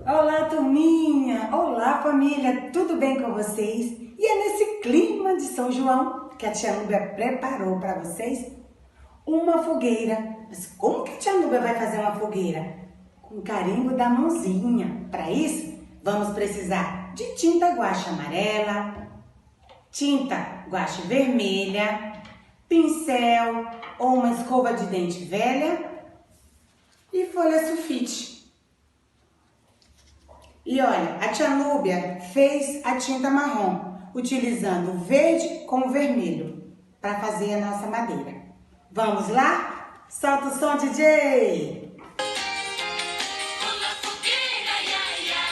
Olá, turminha! Olá, família! Tudo bem com vocês? E é nesse clima de São João que a tia Núbia preparou para vocês uma fogueira. Mas como que a tia Núbia vai fazer uma fogueira? Com carimbo da mãozinha. Para isso, vamos precisar de tinta guache amarela, tinta guache vermelha, pincel ou uma escova de dente velha e folha sulfite. E olha, a tia Núbia fez a tinta marrom, utilizando o verde com o vermelho, para fazer a nossa madeira. Vamos lá? Solta o som, DJ! Pula fogueira, ia, ia.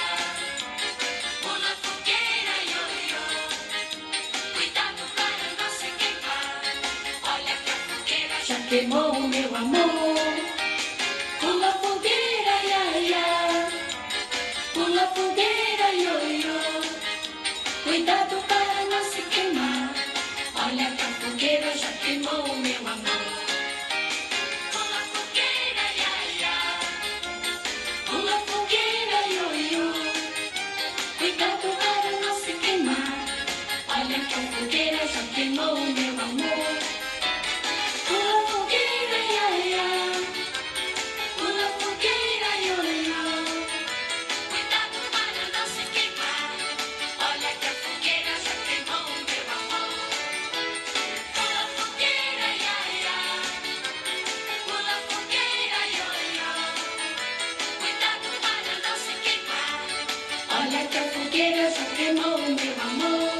Pula fogueira, io, io. Cuidado para não se queimar. Olha que a fogueira já queimou, meu amor. Pula fogueira, ia, ia. Pula fogueira, io, io. Cuidado para não se queimar. Olha que a fogueira já queimou, meu amor. Pula fogueira, ia, ia. Pula fogueira, io, io. Cuidado para não se queimar. Olha que a fogueira já queimou, meu amor. Pula fogueira, ia, ia. Pula fogueira, io, io. Cuidado para não se queimar. Olha que a fogueira já queimou, meu amor. Pula fogueira, ia, ia. Pula fogueira, io, io. Cuidado para não se queimar. Olha que a fogueira já queimou, meu amor.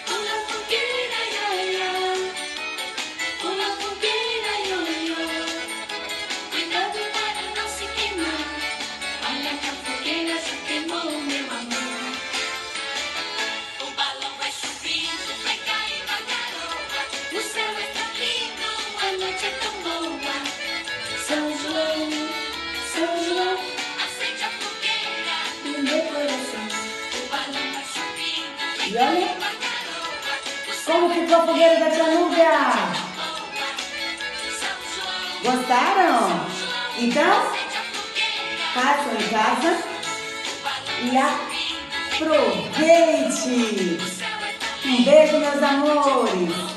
Pula fogueira, ia, ia. Pula fogueira, io, io. Cuidado para não se queimar. Olha que a fogueira já queimou, meu amor. O balão vai subindo, vai caindo a garoa. O céu está lindo, a noite é tão boa. São João, acende a fogueira no meu coração. O balão vai subindo, vai E olha caindo a garoa. O céu como ficou a fogueira da tia Núbia! é tão boa. São João, Gostaram? Então, acende a fogueira. façam em casa O balão e vai subindo, vai caindo a garoa. aproveite! O céu é tão Um beijo, meus amores!